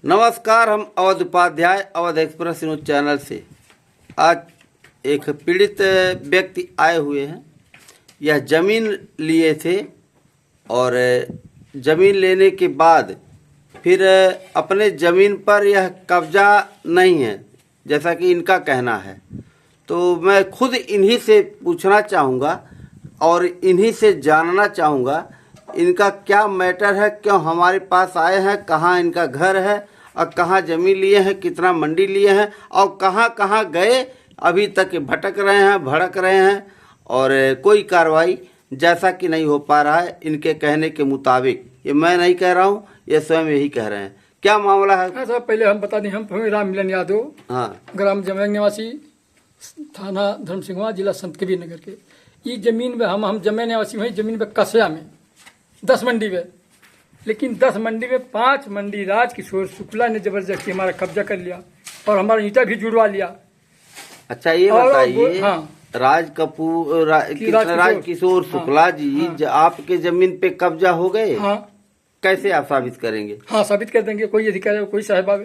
नमस्कार, हम Awadh Upadhyay Awadh Express News channel से आज एक पीड़ित व्यक्ति आए हुए हैं। यह जमीन लिए थे और जमीन लेने के बाद फिर अपने जमीन पर यह कब्जा नहीं है जैसा कि इनका कहना है। तो मैं खुद इन्हीं से पूछना चाहूँगा और इन्हीं से जानना चाहूँगा इनका क्या मैटर है, क्यों हमारे पास आए हैं, कहाँ इनका घर है और कहाँ ज़मीन लिए हैं, कितना मंडी लिए हैं और कहाँ कहाँ गए, अभी तक भटक रहे हैं, भड़क रहे हैं और कोई कार्रवाई जैसा कि नहीं हो पा रहा है इनके कहने के मुताबिक। ये मैं नहीं कह रहा हूँ, ये स्वयं यही कह रहे हैं। क्या मामला है? हाँ साहब, पहले हम बता दें, हम राम मिलन यादव, हाँ, ग्राम जमैंग निवासी, थाना धर्मसिंहवा, जिला संत कबीर नगर के। ये जमीन में हम जमैंग निवासी वही जमीन पे कसिया में 10 मंडी में, लेकिन 10 मंडी में 5 मंडी राजकिशोर शुक्ला ने जबरदस्ती हमारा कब्जा कर लिया और हमारा ईंटा भी जुड़वा लिया। अच्छा, ये बताइए, हाँ, राजकिशोर शुक्ला जी, हाँ, आपके जमीन पे कब्जा हो गए? हाँ, कैसे आप साबित करेंगे? हाँ, साबित कर देंगे, कोई अधिकारी कोई साहिबा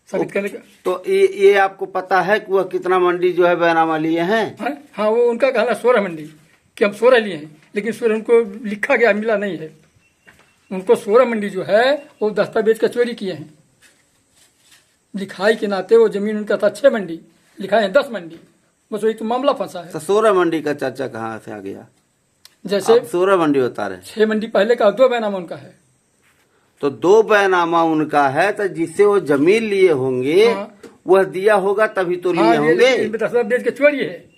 साबित करने का। तो ये आपको पता है कि वह कितना मंडी जो है बैनामा लिए हैं? हाँ, वो उनका कहना 16 मंडी कि हम 16 लिए हैं, लेकिन 16 उनको लिखा गया मिला नहीं है। उनको 16 मंडी जो है वो दस्तावेज का चोरी किए हैं। लिखाई के नाते वो जमीन उनका था 6 मंडी, लिखा है 10 मंडी। बस वही तो मामला फंसा है। तो 16 मंडी का चर्चा कहाँ से आ गया? जैसे 16 मंडी बता रहे, 6 मंडी पहले का 2 बैनामा उनका है। तो 2 बैनामा उनका है, तो जिससे वो जमीन लिए होंगे, हाँ, वह दिया होगा तभी तो लिए होंगे। दस्तावेज का चोरी है।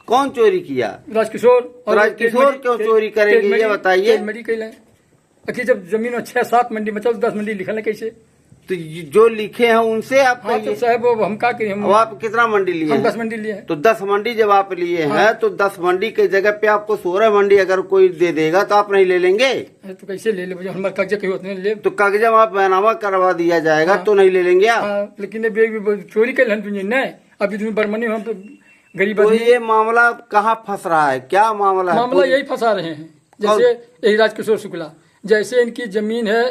कौन चोरी किया? राजकिशोर। और राजकिशोर क्यों चोरी करेंगे, ये बताइए। जब जमीन में 6-7 मंडी मतलब 10 मंडी लिखल है कैसे? तो जो लिखे हैं उनसे आप हाँ, तो साहब हम क्या करें? हम आप कितना मंडी लिए हैं? 10 मंडी लिए हैं। तो 10 मंडी जब आप लिए हाँ, हैं तो 10 मंडी के जगह पे आपको 16 मंडी अगर कोई दे देगा तो आप नहीं ले लेंगे? तो कैसे ले ले? हमारे कागज कहीं होते ले। तो कागज आप बैनामा करवा दिया जाएगा, हाँ, तो नहीं ले लेंगे आप? हाँ, लेकिन चोरी कर अभी तुम बरमनी हम तो गरीब। तो ये मामला कहाँ फंस रहा है, क्या मामला है? मामला यही फंसा रहे हैं। जैसे यही राजकिशोर शुक्ला, जैसे इनकी जमीन है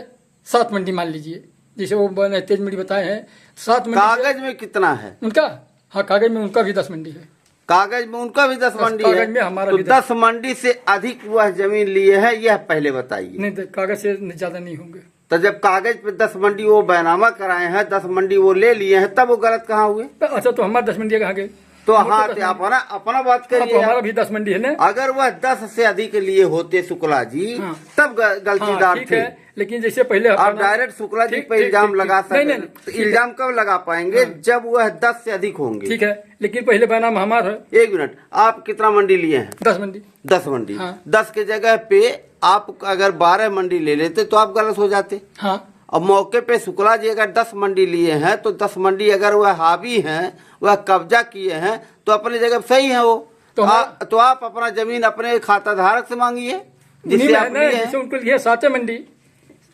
7 मंडी मान लीजिए, जैसे वो तेज मंडी बताए हैं 7 मंडी। कागज में कितना है उनका? हाँ, कागज में उनका भी 10 मंडी है। कागज में उनका भी 10 मंडी है। कागज में हमारा तो 10 मंडी से अधिक वह जमीन लिए है, यह पहले बताइए। नहीं, कागज से ज्यादा नहीं होंगे। तो जब कागज पे 10 मंडी वो बैनामा कराए हैं, 10 मंडी वो ले लिए हैं, तब वो गलत कहाँ हुए? अच्छा, तो हमारे 10 मंडी कहाँ गए? तो हाँ, अपना बात करिए। तो हमारा भी 10 मंडी है ना। अगर वह 10 से अधिक लिए होते शुक्ला जी, हाँ, तब गलतीदार थे। लेकिन जैसे पहले आप डायरेक्ट शुक्ला जी पे इल्जाम लगा सकते हैं। तो इल्जाम कब लगा पाएंगे? हाँ, जब वह 10 से अधिक होंगे। ठीक है, लेकिन पहले बैनामा हमारा है। 1 मिनट, आप कितना मंडी लिए हैं? 10 मंडी। 10 मंडी। हाँ, 10 के जगह पे आप अगर 12 मंडी ले लेते तो आप गलत हो जाते। हाँ, अब मौके पे शुक्ला जी अगर 10 मंडी लिए हैं तो 10 मंडी अगर वह हावी हैं, वह कब्जा किए हैं, तो अपनी जगह सही है वो। तो आप अपना जमीन अपने खाता धारक से मांगिए जिससे आप लिए हैं। उनको लिखे 7 मंडी,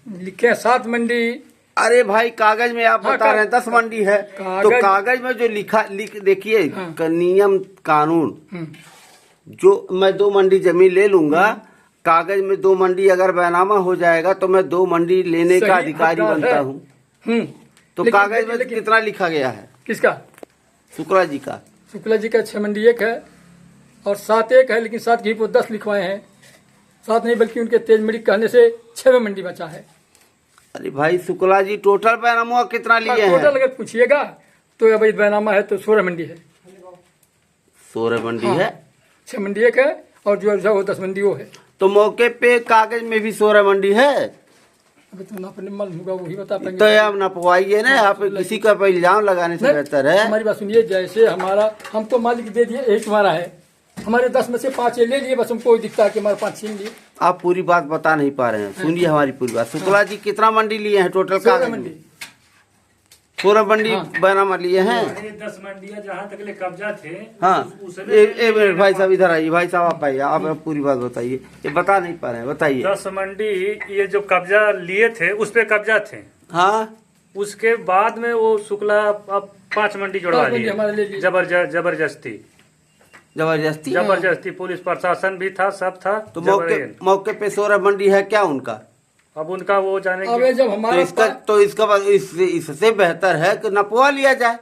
लिखे 7 मंडी। अरे भाई, कागज में आप बता रहे हैं 10 मंडी है, तो कागज में जो देखिए, हाँ, नियम कानून, जो मैं 2 मंडी जमीन ले लूंगा, कागज में 2 मंडी अगर बैनामा हो जाएगा तो मैं 2 मंडी लेने का अधिकारी बनता हूँ। तो कागज में कितना लिखा गया है? किसका? शुक्ला जी का। शुक्ला जी का 6 मंडी 1 है और 7 1 है, लेकिन 7 की 10 लिखवाए हैं। 7 नहीं बल्कि उनके तेज मंडी कहने से 6 मंडी बचा है। अरे भाई, शुक्ला जी टोटल बैनामा कितना लिए हैं? टोटल अगर पूछिएगा तो अभी बैनामा है तो 16 मंडी है। 16 मंडी हाँ, है। 6 मंडी 1 है और जो वो 10 मंडी वो है। तो मौके पे कागज में भी 16 मंडी है। अभी तो नापने मालूम होगा, वही बता पाएंगे। तो आप नपवाइए ना, आप किसी का पे इल्जाम लगाने से बेहतर है। हमारी बात सुनिए, जैसे हमारा हमको मालिक दे दिए, एक हमारा है, हमारे 10 में से 5 ले लिए, बस हमको दिखता है कि हमारे 5 छीन लिए। आप पूरी बात बता नहीं पा रहे हैं, सुनिए हमारी पूरी बात। शुक्ला जी कितना मंडी लिए हैं टोटल? 16 मंडी। 16 मंडी बैनामा लिए हैं। 10 मंडियां जहाँ तक ले कब्जा थे। हाँ, एक मिनट भाई साहब, इधर आइए। भाई साहब आप आइए, आप पूरी बात बताइए, ये बता नहीं पा रहे हैं, बताइए। 10 मंडी ये जो कब्जा लिए थे उस पे कब्जा थे। हाँ, उसके बाद में वो शुक्ला अब 5 मंडी जुड़वा लिए। जबरदस्ती पुलिस प्रशासन भी था, सब था। तो मौके पे 16 मंडी है क्या उनका? अब उनका वो जाने अब की ये जब तो हमारा इसका बाद इससे बेहतर है कि नपवा लिया जाए।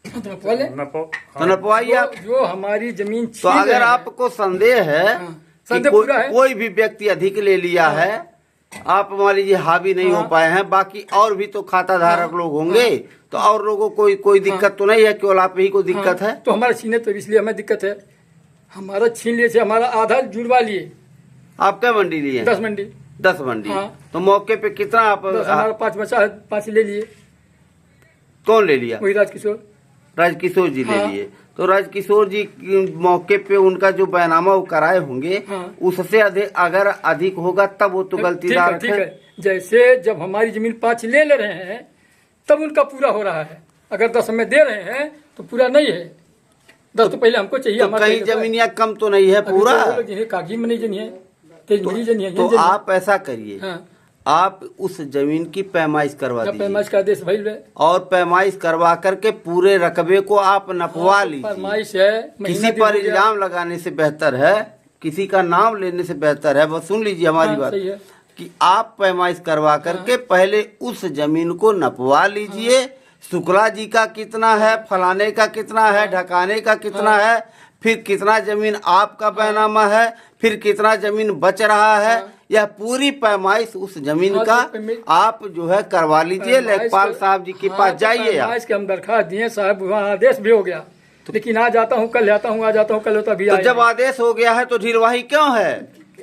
तो बोले तो नपवाइए आप। जो हमारी जमीन तो छीन अगर रहे हैं, आपको संदेह है हाँ, कि संदेह कोई पूरा है। कोई भी व्यक्ति अधिक ले लिया है, आप मान लीजिए हावी नहीं हो हाँ। पाए हैं, बाकी और भी तो खाता धारक लोग होंगे, तो और लोगों को कोई दिक्कत तो नहीं है, केवल आप ही को दिक्कत है। तो हमारा छीने तो इसलिए हमें दिक्कत है। हमारा छीन लिए थे, हमारा आधा जुड़वा लिए। आप क्या मंडी लिए? 10 मंडी। 10 मंडी। हाँ। तो मौके पे कितना आप 10 हमारा 5 बचा है, 5 ले लिए। कौन ले लिया? वही राजकिशोर। राजकिशोर जी ले हाँ। लिए। तो राजकिशोर जी मौके पे उनका जो बैनामा वो कराए होंगे, हाँ। उससे अगर अधिक होगा तब वो तो गलतीदार ठीक है। जैसे जब हमारी जमीन 5 ले रहे हैं तब उनका पूरा हो रहा है। अगर 10 हमें दे रहे हैं तो पूरा नहीं है। 10 तो पहले हमको चाहिए। तो हमारा कहीं जमीनिया कम तो नहीं है पूरा? कागजी में नहीं जनी है, तेज मिली जनी है। तो आप ऐसा करिए, हाँ। आप उस जमीन की पैमाइश करवा दीजिए, पैमाइश का आदेश भाई और पैमाइश करवा करके पूरे रकबे को आप नपवा लीजिए। पैमाइश है। किसी पर इल्जाम लगाने से बेहतर है, किसी का नाम लेने से बेहतर है, बस सुन लीजिए हमारी हाँ, बात, सही है। कि आप पैमाइश करवा करके पहले उस जमीन को नपवा लीजिए। शुक्ला जी का कितना है, फलाने का कितना है, ढकाने का कितना है, फिर कितना जमीन आपका बैनामा है, फिर कितना जमीन बच रहा है, यह पूरी पैमाइश उस जमीन का आप जो है करवा लीजिए। लेखपाल साहब जी के पास जाइए आप। के हम दरखास्त दिए साहब, वहाँ आदेश भी हो गया, लेकिन आज आता हूँ कल आता हूँ, आज आता हूँ कल होता भी। तो जब आदेश हो गया है तो ढिलवाही क्यों है?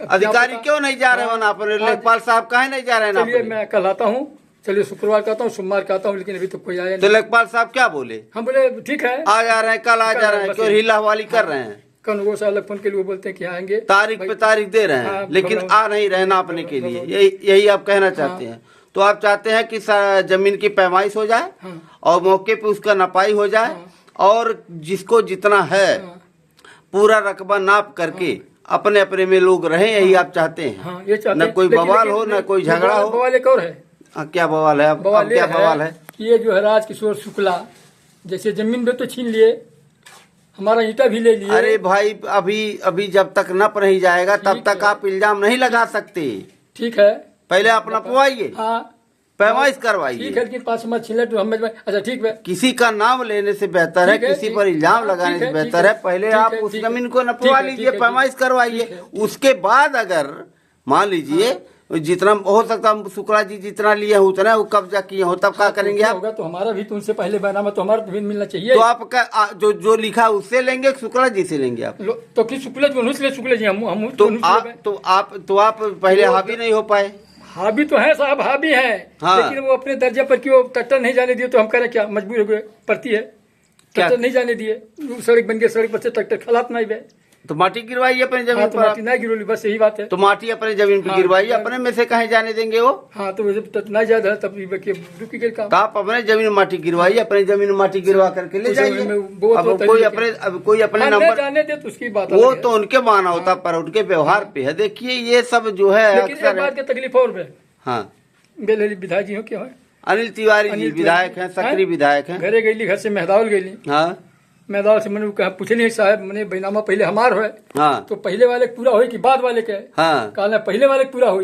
अधिकारी क्यों नहीं जा रहे हैं पर? लेखपाल साहब काहे नहीं जा रहे हैं? चलिए मैं कल आता हूँ, चलिए शुक्रवार का आता हूँ, सोमवार का आता हूँ, लेकिन अभी तो कोई आया तो नहीं। लेखपाल साहब क्या बोले? हम बोले ठीक है, आ जा रहे हैं, कल आ जा रहे हैं, क्यों हिला हवाली कर रहे हैं? कल वो साहब फोन के लिए बोलते हैं कि आएंगे, तारीख पे तारीख दे रहे हैं, हाँ, लेकिन आ नहीं रहे नापने के लिए। यही आप कहना चाहते हैं? तो आप चाहते हैं कि जमीन की पैमाइश हो जाए और मौके पे उसका नपाई हो जाए, और जिसको जितना है पूरा रकबा नाप करके अपने अपने में लोग रहें, यही आप चाहते हैं? हाँ, ये चाहते न हैं। कोई बवाल हो, न कोई झगड़ा हो। बवाल एक और है। क्या बवाल है? अब क्या बवाल है? ये जो है राजकिशोर शुक्ला, जैसे जमीन में तो छीन लिए, हमारा ईटा भी ले लिए। अरे भाई, अभी जब तक नप नहीं जाएगा तब तक आप इल्जाम नहीं लगा सकते। ठीक है, पहले आप नपवाइए, हाँ पैमाइश ठीक करवाइए। है, लेकिन 5 मत छीन ले तो हम। अच्छा ठीक है, किसी का नाम लेने से बेहतर है, ठीक है, किसी ठीक- पर इल्जाम हाँ, लगाने ठीक से है, बेहतर ठीक है है, पहले ठीक आप है, उस ठीक है, जमीन को ठीक नपवा है, लीजिए, ठीक है, पैमाइश ठीक करवाइए। है। उसके बाद अगर मान लीजिए जितना हो सकता, शुक्ला जी जितना लिए उतना वो कब्जा किए हो, तब क्या करेंगे आप? होगा तो हमारा भी तो उनसे पहले बैनामा तो हमारा भी मिलना चाहिए। तो आपका जो लिखा उससे लेंगे, शुक्ला जी से लेंगे आप? तो किस शुक्ला जी, उन्हीं से ले शुक्ला जी, हम तो आप पहले हावी नहीं हो पाए? हावी तो है साहब, हावी है, हाँ। लेकिन वो अपने दर्जे पर क्यों ट्रैक्टर नहीं जाने दिए, तो हम करें क्या, मजबूर हो गए, पड़ती है। ट्रैक्टर नहीं जाने दिए, सड़क बन गई, सड़क पर से ट्रैक्टर खलात नहीं गए, तो माटी गिरवाइए अपने जमीन तो पर। माटी नहीं गिरोली, बस यही बात है। तो माटी अपने जमीन पे गिरवाइए, अपने में से कहीं जाने देंगे वो? हाँ, तो जब नहीं जाता है तब रुकी गई काम। तो आप अपने जमीन में माटी गिरवाइए, अपने जमीन में माटी गिरवा करके ले जाइए। वो अब तो कोई अपने नंबर जाने दे तो उसकी बात वो अलग है। तो उनके मानवता पर, उनके व्यवहार पे है। देखिए ये सब जो है लेकिन एक अक्सर बात की तकलीफ और है, हाँ, बेलहरी विधायक जी हो क्या है, अनिल तिवारी जी अनिल विधायक हैं, सक्रिय विधायक हैं। घरे गईली, घर से मेहदावल गईली, हाँ मेहदावल से मैंने कहा पूछे नहीं साहब, मैंने बैनामा पहले हमार है, हाँ तो पहले वाले पूरा हो कि बाद वाले के? हाँ। कहना पहले वाले पूरा हुई।